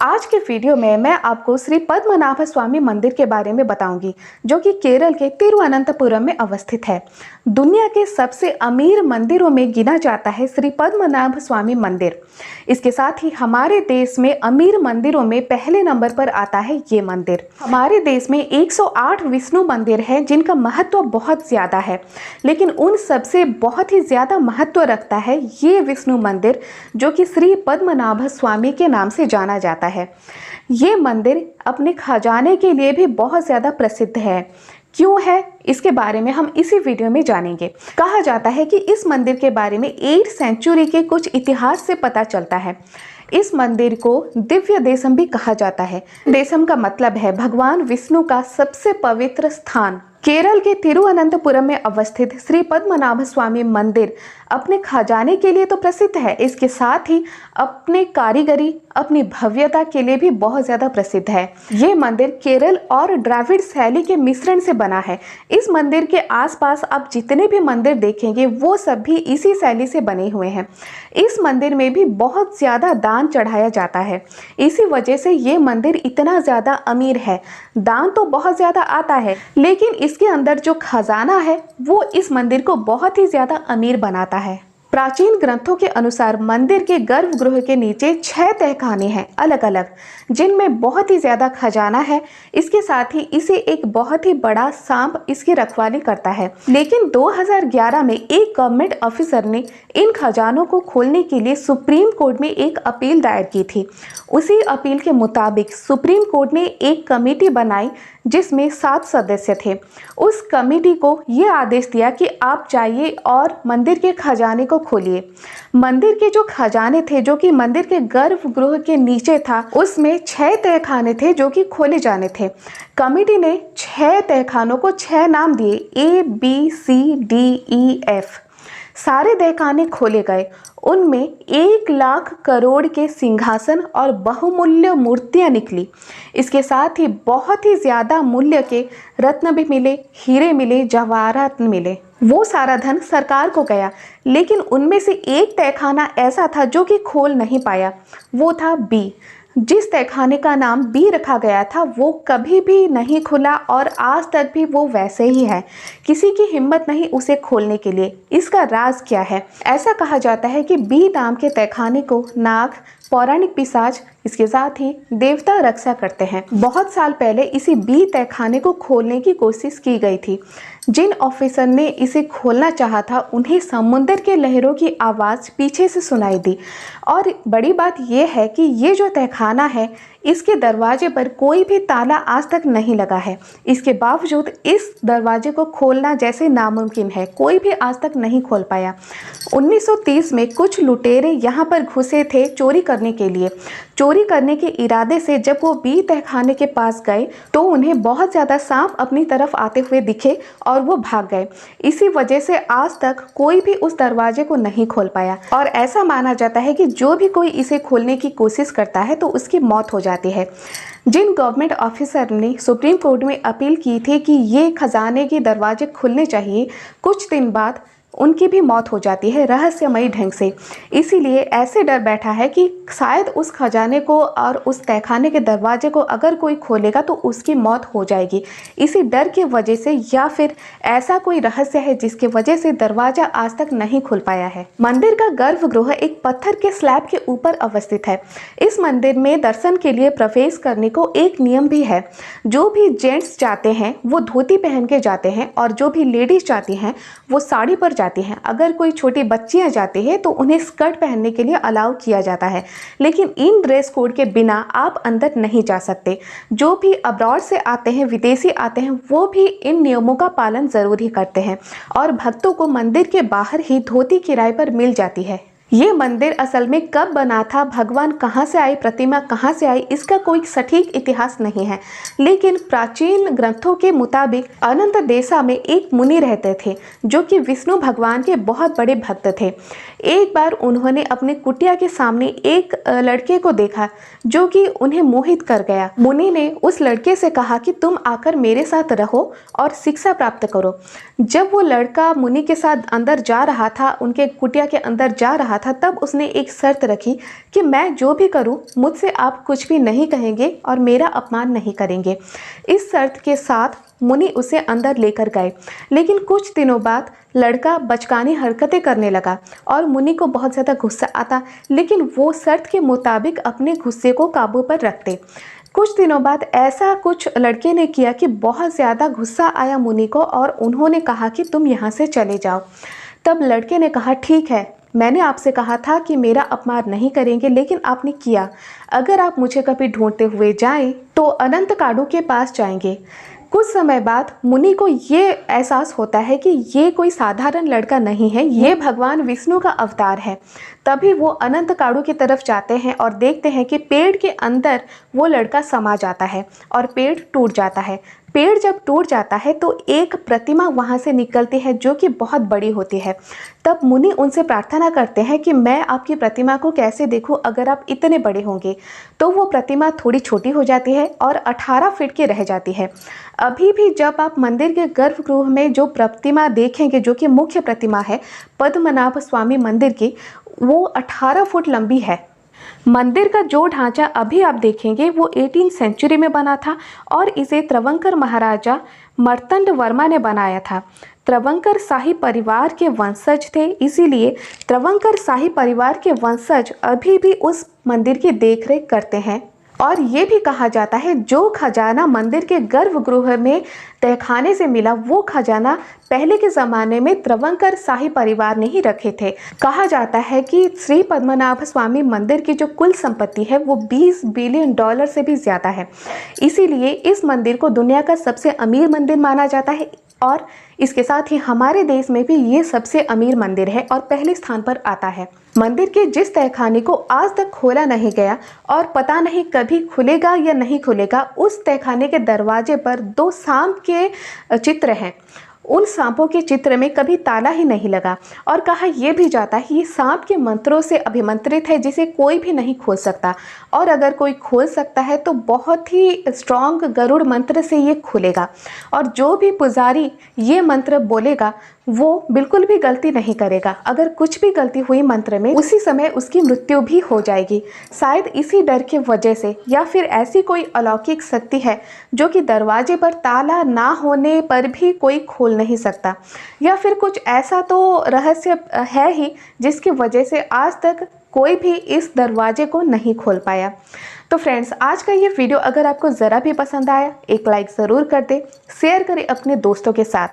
आज के वीडियो में मैं आपको श्री पद्मनाभ स्वामी मंदिर के बारे में बताऊंगी, जो कि केरल के तिरुवनंतपुरम में अवस्थित है। दुनिया के सबसे अमीर मंदिरों में गिना जाता है श्री पद्मनाभ स्वामी मंदिर। इसके साथ ही हमारे देश में अमीर मंदिरों में पहले नंबर पर आता है ये मंदिर। हमारे देश में 108 विष्णु मंदिर है जिनका महत्व बहुत ज्यादा है, लेकिन उन सबसे बहुत ही ज्यादा महत्व रखता है ये विष्णु मंदिर, जो कि श्री पद्मनाभ स्वामी के नाम से जाना जाता है। ये मंदिर अपने खजाने के लिए भी बहुत ज़्यादा प्रसिद्ध है। क्यों है, इसके बारे में हम इसी वीडियो में जानेंगे। कहा जाता है कि इस मंदिर के बारे में 8th सेंचुरी के कुछ इतिहास से पता चलता है। इस मंदिर को दिव्य देशम भी कहा जाता है। देशम का मतलब है भगवान विष्णु का सबसे पवित्र स्थान। केरल के तिरुवनंतपुरम में अवस्थित श्री पद्मनाभ स्वामी मंदिर अपने खजाने के लिए तो प्रसिद्ध है, इसके साथ ही अपने कारीगरी, अपनी भव्यता के लिए भी बहुत ज़्यादा प्रसिद्ध है। ये मंदिर केरल और द्रविड़ शैली के मिश्रण से बना है। इस मंदिर के आसपास आप जितने भी मंदिर देखेंगे वो सब भी इसी शैली से बने हुए हैं। इस मंदिर में भी बहुत ज़्यादा दान चढ़ाया जाता है, इसी वजह से ये मंदिर इतना ज़्यादा अमीर है। दान तो बहुत ज़्यादा आता है, लेकिन इसके अंदर जो खजाना है वो इस मंदिर को बहुत ही ज़्यादा अमीर बनाता है। प्राचीन ग्रंथों के अनुसार मंदिर के गर्भगृह के नीचे 6 तहखाने हैं अलग अलग, जिनमें बहुत ही ज़्यादा खजाना है। इसके साथ ही इसे एक बहुत ही बड़ा सांप इसकी रखवाली करता है। लेकिन 2011 में एक गवर्नमेंट ऑफिसर ने इन खजानों को खोलने के लिए सुप्रीम कोर्ट में एक अपील दायर की थी। उसी अपील के मुताबिक सुप्रीम कोर्ट ने एक कमेटी बनाई जिसमें 7 सदस्य थे। उस कमेटी को ये आदेश दिया कि आप जाइए और मंदिर के खजाने को खोलिए। मंदिर के जो खजाने थे, जो कि मंदिर के गर्भगृह के नीचे था, उसमें 6 तहखाने थे जो कि खोले जाने थे। कमेटी ने 6 तहखानों को 6 नाम दिए, ABCDEF। सारे तहखाने खोले गए। उनमें 1 लाख करोड़ के सिंहासन और बहुमूल्य मूर्तियां निकली। इसके साथ ही बहुत ही ज़्यादा मूल्य के रत्न भी मिले, हीरे मिले, जवाहरात मिले। वो सारा धन सरकार को गया, लेकिन उनमें से एक तहखाना ऐसा था जो कि खोल नहीं पाया। वो था बी। जिस तहखाने का नाम बी रखा गया था वो कभी भी नहीं खुला और आज तक भी वो वैसे ही है। किसी की हिम्मत नहीं उसे खोलने के लिए। इसका राज क्या है? ऐसा कहा जाता है कि बी नाम के तहखाने को नाग, पौराणिक पिशाच, इसके साथ ही देवता रक्षा करते हैं। बहुत साल पहले इसी बी तहखाने को खोलने की कोशिश की गई थी। जिन ऑफिसर ने इसे खोलना चाहा था उन्हें समुद्र के लहरों की आवाज़ पीछे से सुनाई दी। और बड़ी बात यह है कि ये जो तहखाना है इसके दरवाजे पर कोई भी ताला आज तक नहीं लगा है। इसके बावजूद इस दरवाजे को खोलना जैसे नामुमकिन है, कोई भी आज तक नहीं खोल पाया। 1930 में कुछ लुटेरे यहाँ पर घुसे थे चोरी करने के लिए। चोरी करने के इरादे से जब वो बी तहखाने के पास गए तो उन्हें बहुत ज़्यादा सांप अपनी तरफ आते हुए दिखे और वो भाग गए। इसी वजह से आज तक कोई भी उस दरवाजे को नहीं खोल पाया और ऐसा माना जाता है कि जो भी कोई इसे खोलने की कोशिश करता है तो उसकी मौत हो जाती है। जिन गवर्नमेंट ऑफिसर ने सुप्रीम कोर्ट में अपील की थी कि ये खजाने के दरवाजे खुलने चाहिए, कुछ दिन बाद उनकी भी मौत हो जाती है रहस्यमयी ढंग से। इसीलिए ऐसे डर बैठा है कि शायद उस खजाने को और उस तहखाने के दरवाजे को अगर कोई खोलेगा तो उसकी मौत हो जाएगी। इसी डर की वजह से, या फिर ऐसा कोई रहस्य है जिसकी वजह से दरवाजा आज तक नहीं खुल पाया है। मंदिर का गर्भगृह एक पत्थर के स्लैब के ऊपर अवस्थित है। इस मंदिर में दर्शन के लिए प्रवेश करने को एक नियम भी है। जो भी जेंट्स जाते हैं वो धोती पहन के जाते हैं और जो भी लेडीज जाती हैं वो साड़ी पर जाती हैं। अगर कोई छोटी बच्चियां जाती हैं तो उन्हें स्कर्ट पहनने के लिए अलाउ किया जाता है, लेकिन इन ड्रेस कोड के बिना आप अंदर नहीं जा सकते। जो भी अब्रॉड से आते हैं, विदेशी आते हैं, वो भी इन नियमों का पालन जरूर ही करते हैं और भक्तों को मंदिर के बाहर ही धोती किराए पर मिल जाती है। ये मंदिर असल में कब बना था, भगवान कहाँ से आए, प्रतिमा कहाँ से आई, इसका कोई सटीक इतिहास नहीं है। लेकिन प्राचीन ग्रंथों के मुताबिक अनंत देशा में एक मुनि रहते थे जो कि विष्णु भगवान के बहुत बड़े भक्त थे। एक बार उन्होंने अपने कुटिया के सामने एक लड़के को देखा जो कि उन्हें मोहित कर गया। मुनि ने उस लड़के से कहा कि तुम आकर मेरे साथ रहो और शिक्षा प्राप्त करो। जब वो लड़का मुनि के साथ अंदर जा रहा था, उनके कुटिया के अंदर जा रहा था, तब उसने एक शर्त रखी कि मैं जो भी करूं मुझसे आप कुछ भी नहीं कहेंगे और मेरा अपमान नहीं करेंगे। इस शर्त के साथ मुनि उसे अंदर लेकर गए। लेकिन कुछ दिनों बाद लड़का बचकानी हरकतें करने लगा और मुनि को बहुत ज़्यादा गुस्सा आता, लेकिन वो शर्त के मुताबिक अपने गुस्से को काबू पर रखते। कुछ दिनों बाद ऐसा कुछ लड़के ने किया कि बहुत ज़्यादा गुस्सा आया मुनि को और उन्होंने कहा कि तुम यहाँ से चले जाओ। तब लड़के ने कहा, ठीक है, मैंने आपसे कहा था कि मेरा अपमान नहीं करेंगे, लेकिन आपने किया। अगर आप मुझे कभी ढूंढते हुए जाएं तो अनंत काडू के पास जाएंगे। कुछ समय बाद मुनि को ये एहसास होता है कि ये कोई साधारण लड़का नहीं है, ये भगवान विष्णु का अवतार है। तभी वो अनंत काडू की तरफ जाते हैं और देखते हैं कि पेड़ के अंदर वो लड़का समा जाता है और पेड़ टूट जाता है। पेड़ जब टूट जाता है तो एक प्रतिमा वहाँ से निकलती है जो कि बहुत बड़ी होती है। तब मुनि उनसे प्रार्थना करते हैं कि मैं आपकी प्रतिमा को कैसे देखूं अगर आप इतने बड़े होंगे। तो वो प्रतिमा थोड़ी छोटी हो जाती है और 18 फीट की रह जाती है। अभी भी जब आप मंदिर के गर्भगृह में जो प्रतिमा देखेंगे, जो कि मुख्य प्रतिमा है पद्मनाभ स्वामी मंदिर की, वो 18 फुट लंबी है। मंदिर का जो ढांचा अभी आप देखेंगे वो 18वीं सेंचुरी में बना था और इसे त्रवंकर महाराजा मर्तंड वर्मा ने बनाया था। त्रवंकर शाही परिवार के वंशज थे, इसीलिए त्रवंकर शाही परिवार के वंशज अभी भी उस मंदिर की देखरेख करते हैं। और ये भी कहा जाता है जो खजाना मंदिर के गर्भगृह में तहखाने से मिला, वो खजाना पहले के ज़माने में त्रवंकर शाही परिवार ने ही रखे थे। कहा जाता है कि श्री पद्मनाभ स्वामी मंदिर की जो कुल संपत्ति है वो $20 बिलियन से भी ज़्यादा है। इसीलिए इस मंदिर को दुनिया का सबसे अमीर मंदिर माना जाता है और इसके साथ ही हमारे देश में भी ये सबसे अमीर मंदिर है और पहले स्थान पर आता है। मंदिर के जिस तहखाने को आज तक खोला नहीं गया और पता नहीं कभी खुलेगा या नहीं खुलेगा, उस तहखाने के दरवाजे पर 2 सांप के चित्र हैं। उन सांपों के चित्र में कभी ताला ही नहीं लगा और कहा यह भी जाता है ये सांप के मंत्रों से अभिमंत्रित है जिसे कोई भी नहीं खोल सकता, और अगर कोई खोल सकता है तो बहुत ही स्ट्रॉन्ग गरुड़ मंत्र से ये खुलेगा। और जो भी पुजारी ये मंत्र बोलेगा वो बिल्कुल भी गलती नहीं करेगा। अगर कुछ भी गलती हुई मंत्र में, उसी समय उसकी मृत्यु भी हो जाएगी। शायद इसी डर की वजह से या फिर ऐसी कोई अलौकिक शक्ति है जो कि दरवाजे पर ताला ना होने पर भी कोई खोल नहीं सकता, या फिर कुछ ऐसा तो रहस्य है ही जिसकी वजह से आज तक कोई भी इस दरवाजे को नहीं खोल पाया। तो फ्रेंड्स, आज का ये वीडियो अगर आपको ज़रा भी पसंद आया, एक लाइक ज़रूर कर दे, शेयर करें अपने दोस्तों के साथ।